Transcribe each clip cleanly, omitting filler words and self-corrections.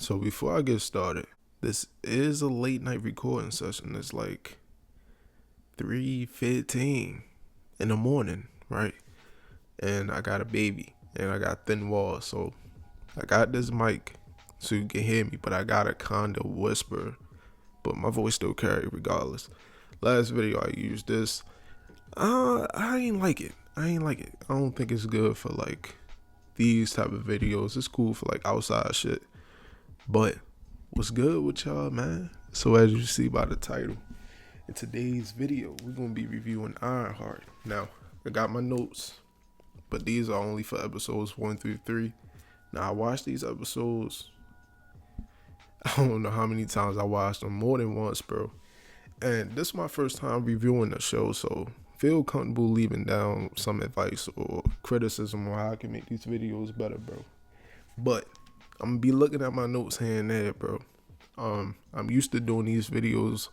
So before I get started, this is a late night recording session. It's like 3:15 in the morning, right? And I got a baby and I got thin walls. So I got this mic so you can hear me, but I gotta kinda whisper, but my voice still carry regardless. Last video I used this. I ain't like it. I don't think it's good for like these type of videos. It's cool for like outside shit. But what's good with y'all, man? So as you see by the title, in today's video, we're gonna be reviewing Ironheart. Now, I got my notes, but these are only for episodes 1 through 3. Now, I watched these episodes, I don't know how many times I watched them, more than once, bro. And this is my first time reviewing the show, so feel comfortable leaving down some advice or criticism on how I can make these videos better, bro. But I'm gonna be looking at my notes here and there, bro. I'm used to doing these videos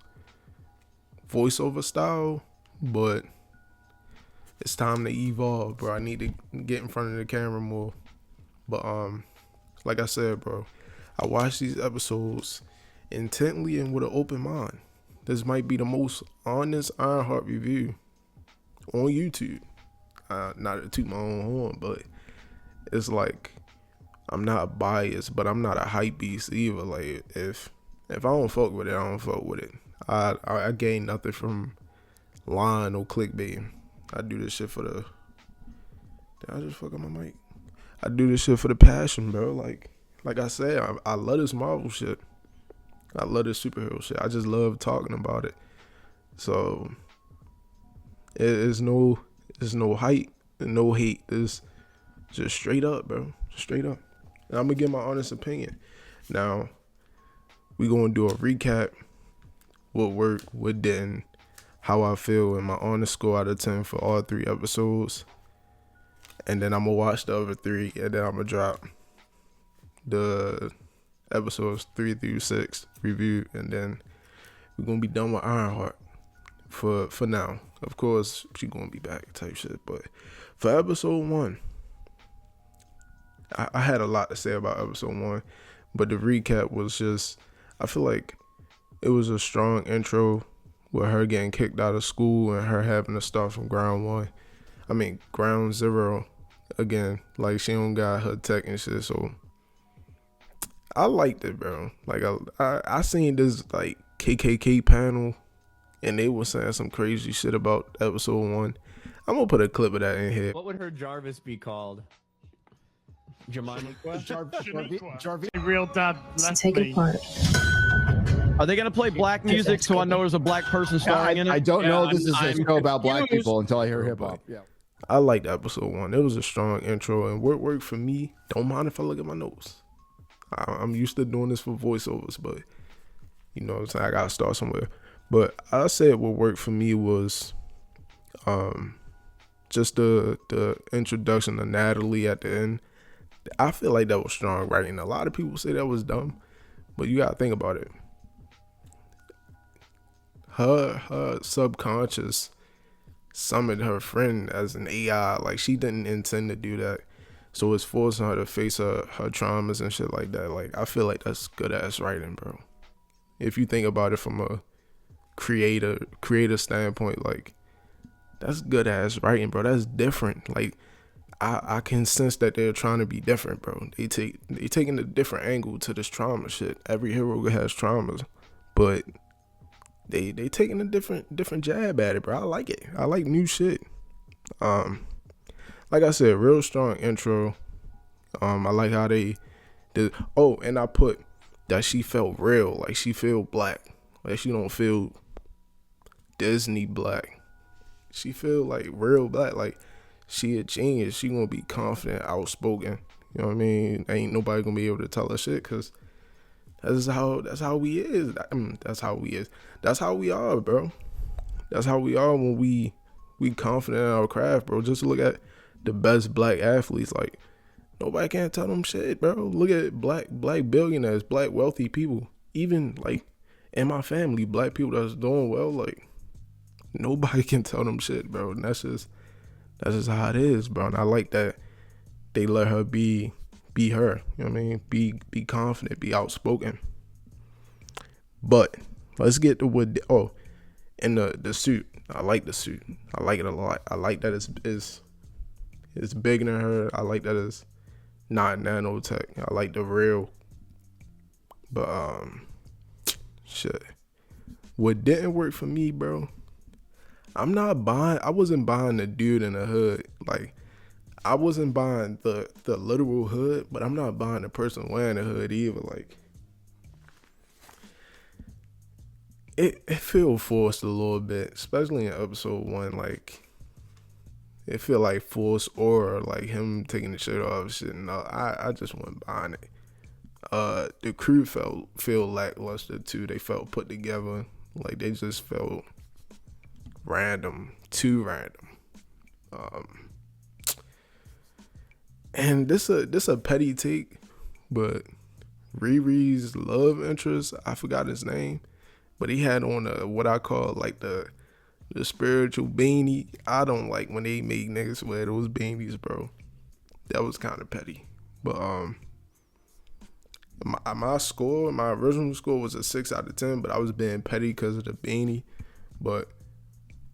voiceover style, but it's time to evolve, bro. I need to get in front of the camera more. But like I said, bro, I watched these episodes intently and with an open mind. This might be the most honest Ironheart review on YouTube. Not to toot my own horn, but it's like I'm not biased, but I'm not a hype beast either. Like if I don't fuck with it, I don't fuck with it. I gain nothing from lying or clickbait. I do this shit for the. Did I just fuck up my mic? I do this shit for the passion, bro. Like I said, I love this Marvel shit. I love this superhero shit. I just love talking about it. So it's no hype and no hate. It's just straight up, bro. Straight up. And I'm gonna give my honest opinion. Now, we gonna do a recap, what worked, what didn't, how I feel, and my honest score out of 10 for all 3 episodes. And then I'm gonna watch the other 3, and then I'm gonna drop the episodes 3 through 6 review, and then we're gonna be done with Ironheart for now. Of course, she gonna be back type shit. But for episode 1, I had a lot to say about episode 1, but the recap was just, I feel like it was a strong intro with her getting kicked out of school and her having to start from ground zero again. Like, she don't got her tech and shit, so I liked it, bro. Like, I seen this like KKK panel and they were saying some crazy shit about episode 1. I'm gonna put a clip of that in here. What would her Jarvis be called? Jemima? Jarvis. Real dad. Let's take it apart. Are they gonna play black music so I know there's a black person starring in it? I don't know. This is a show about black people until I hear hip hop. Yeah. I liked episode 1. It was a strong intro and what worked for me. Don't mind if I look at my notes. I'm used to doing this for voiceovers, but you know what I'm saying, I gotta start somewhere. But I said what worked for me was just the introduction to Natalie at the end. I feel like that was strong writing. A lot of people say that was dumb, but you gotta think about it. Her subconscious summoned her friend as an AI. Like, she didn't intend to do that, so it's forcing her to face her traumas and shit like that. Like, I feel like that's good ass writing, bro. If you think about it from a creator standpoint, like, that's good ass writing, bro. That's different. Like, I can sense that they're trying to be different, bro. They taking a different angle to this trauma shit. Every hero has traumas, but they taking a different jab at it, bro. I like it. I like new shit. Like I said, real strong intro. I like how they did. Oh, and I put that she felt real. Like, she feel black. Like, she don't feel Disney black. She feel like real black. Like, she a genius. She gonna be confident, outspoken. You know what I mean? Ain't nobody gonna be able to tell her shit, cause that's how we is. That's how we is. That's how we are, bro. That's how we are when we confident in our craft, bro. Just look at the best black athletes. Like, nobody can't tell them shit, bro. Look at black billionaires, black wealthy people. Even like in my family, black people that's doing well. Like, nobody can tell them shit, bro. And that's just how it is, bro. And I like that they let her be be her. You know what I mean? Be confident, be outspoken. But let's get to what. Oh, and the suit. I like the suit. I like it a lot. I like that it's bigger than her. I like that it's not nanotech. I like the real. But shit. What didn't work for me, bro? I wasn't buying the dude in the hood. Like, I wasn't buying the literal hood, but I'm not buying the person wearing the hood either. Like, it feel forced a little bit, especially in episode 1. Like, it feel like forced, or like him taking the shirt off. Shit, no, I just wasn't buying it. The crew feel lackluster too. They felt put together. Like, they just felt random, too random. And this a petty take, but Riri's love interest, I forgot his name, but he had on what I call like the spiritual beanie. I don't like when they make niggas wear those beanies, bro. That was kind of petty. But my original score was a 6 out of 10, but I was being petty because of the beanie. But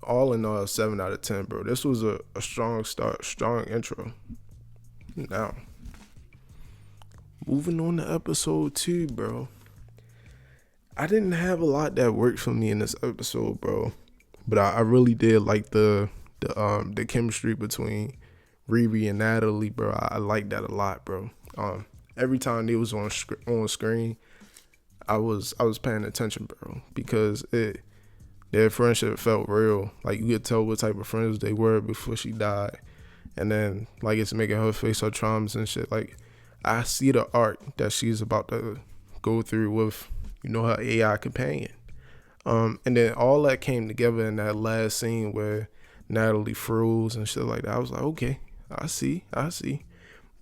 all in all, 7 out of 10, bro. This was a strong start, strong intro. Now, moving on to episode 2, bro. I didn't have a lot that worked for me in this episode, bro. But I really did like the chemistry between Riri and Natalie, bro. I like that a lot, bro. Every time they was on screen, I was paying attention, bro, because their friendship felt real. Like, you could tell what type of friends they were before she died. And then, like, it's making her face her traumas and shit. Like, I see the arc that she's about to go through with, her AI companion. And then all that came together in that last scene where Natalie froze and shit like that. I was like, okay, I see.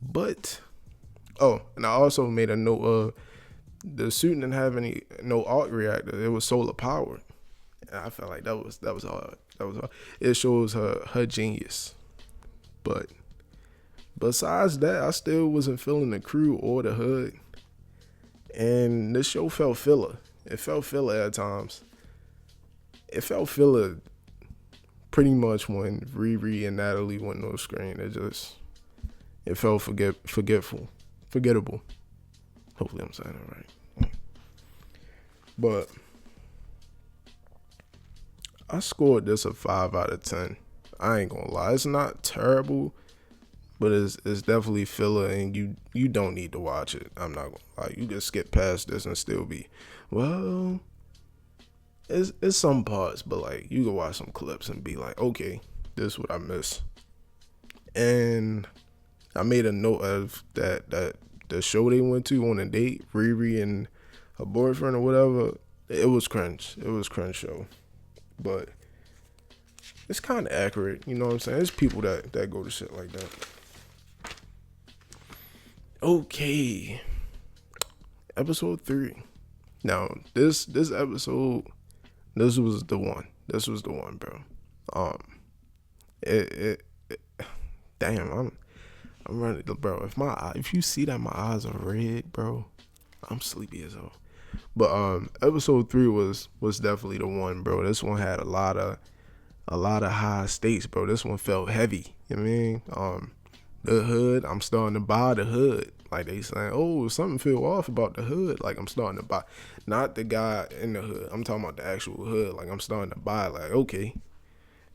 But, and I also made a note of the suit didn't have no arc reactor. It was solar powered. And I felt like that was hard. That was hard. It shows her genius. But besides that, I still wasn't feeling the crew or the hood. And this show felt filler. It felt filler at times. It felt filler pretty much when Riri and Natalie went on screen. It felt forgettable. Hopefully I'm saying it right. But I scored this a 5 out of 10. I ain't gonna lie. It's not terrible, but it's definitely filler, and you don't need to watch it. I'm not gonna lie. You can skip past this and still be, well, it's some parts, but like, you can watch some clips and be like, okay, this is what I miss. And I made a note of that the show they went to on a date, Riri and her boyfriend or whatever, it was cringe. It was cringe show. But it's kind of accurate, you know what I'm saying? There's people that go to shit like that. Okay. Episode 3. Now, this episode, this was the one. This was the one, bro. Damn, I'm running, bro. If you see that my eyes are red, bro, I'm sleepy as hell. But episode 3 was definitely the one, bro. This one had a lot of high stakes, bro. This one felt heavy. You know what I mean? The hood, I'm starting to buy the hood. Like, they saying, oh, something feel off about the hood. Like, I'm starting to buy, not the guy in the hood. I'm talking about the actual hood. Like, I'm starting to buy. Like, okay,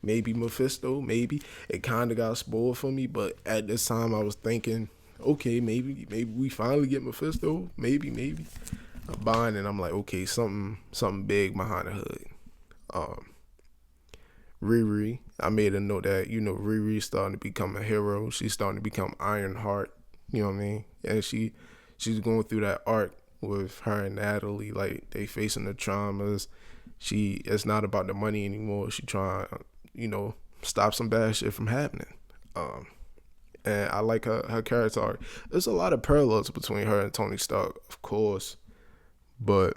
maybe Mephisto. Maybe it kind of got spoiled for me. But at this time, I was thinking, okay, maybe we finally get Mephisto. Maybe. I'm buying, and I'm like, okay, something big behind the hood. Riri, I made a note that, Riri's starting to become a hero. She's starting to become Ironheart, you know what I mean? And she's going through that arc with her and Natalie, like, they facing the traumas. It's not about the money anymore. She trying, stop some bad shit from happening. And I like her character arc. There's a lot of parallels between her and Tony Stark, of course, but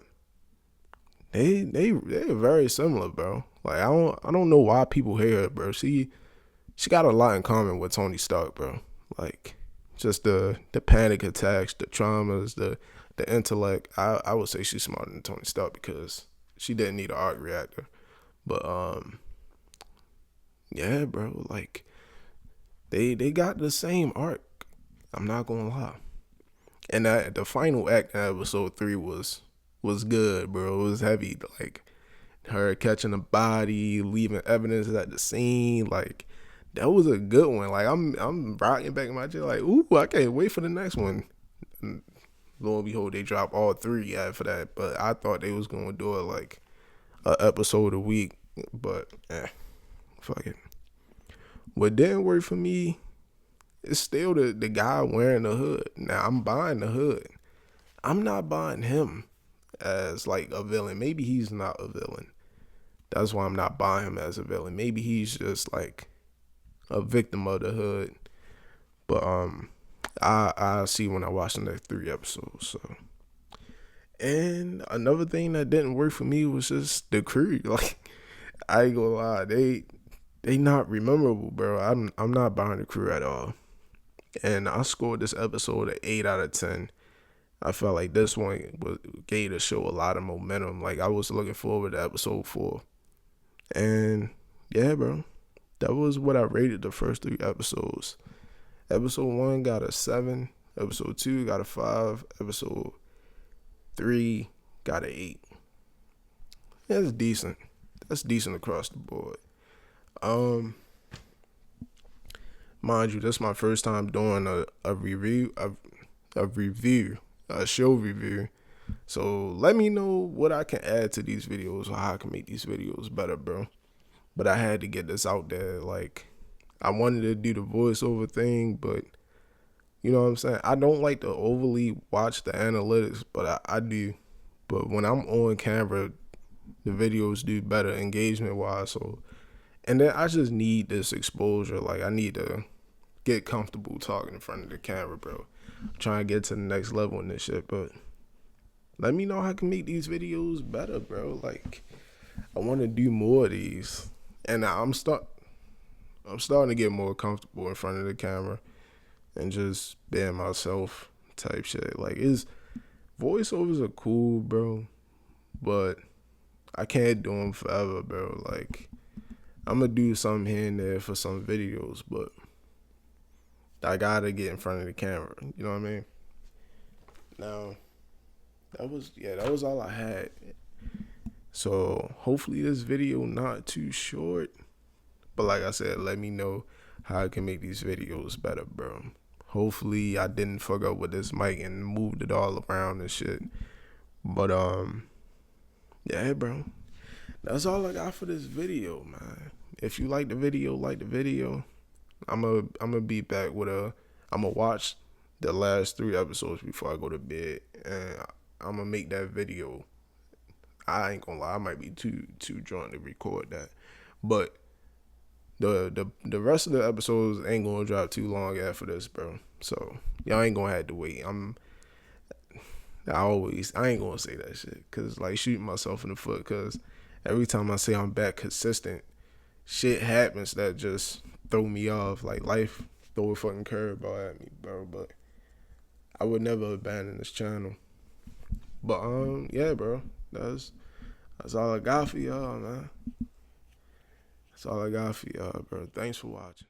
they're very similar, bro. Like, I don't know why people hate her, bro. She got a lot in common with Tony Stark, bro. Like, just the panic attacks, the traumas, the intellect. I would say she's smarter than Tony Stark because she didn't need an arc reactor. But yeah, bro, like they got the same arc. I'm not gonna lie. And the final act in episode 3 was good, bro. It was heavy. Like her catching the body, leaving evidence at the scene, like that was a good one. Like I'm rocking back in my chair, like, ooh, I can't wait for the next one. And lo and behold, they dropped all 3 after that. But I thought they was gonna do it like a episode a week. But fuck it. What didn't work for me is still the guy wearing the hood. Now I'm buying the hood. I'm not buying him as like a villain. Maybe he's not a villain. That's why I'm not buying him as a villain. Maybe he's just like a victim of the hood. But I see when I watch the next 3 episodes. So, and another thing that didn't work for me was just the crew. Like I ain't gonna lie, they not memorable, bro. I'm not buying the crew at all. And I scored this episode an 8 out of 10. I felt like this one gave the show a lot of momentum. Like I was looking forward to episode 4. And yeah, bro, that was what I rated the first 3 episodes. Episode 1 got a 7. Episode 2 got a 5. Episode 3 got an 8. That's decent. That's decent across the board. Mind you, this is my first time doing a review, a show review. So let me know what I can add to these videos or how I can make these videos better, bro. But I had to get this out there. Like, I wanted to do the voiceover thing, but you know what I'm saying? I don't like to overly watch the analytics, but I do. But when I'm on camera, the videos do better engagement wise. So, and then I just need this exposure. Like, I need to get comfortable talking in front of the camera, bro. I'm trying to get to the next level in this shit, but let me know how I can make these videos better, bro. Like, I want to do more of these, and I'm starting to get more comfortable in front of the camera and just being myself type shit. Like, voiceovers are cool, bro, but I can't do them forever, bro. Like, I'm gonna do something here and there for some videos, but I gotta get in front of the camera. You know what I mean? Now, that was all I had. So hopefully this video not too short. But like I said, let me know how I can make these videos better, bro. Hopefully I didn't fuck up with this mic and moved it all around and shit. But yeah, bro. That's all I got for this video, man. If you like the video, I'm gonna be back with I'm gonna watch the last 3 episodes before I go to bed, and I'm gonna make that video. I ain't gonna lie, I might be too drunk to record that, but the rest of the episodes ain't gonna drop too long after this, bro. So y'all ain't gonna have to wait. I ain't gonna say that shit, cause like shooting myself in the foot, cause every time I say I'm back consistent, shit happens that just throw me off. Like life throw a fucking curveball at me, bro. But I would never abandon this channel. But yeah, bro. That's all I got for y'all, man. That's all I got for y'all, bro. Thanks for watching.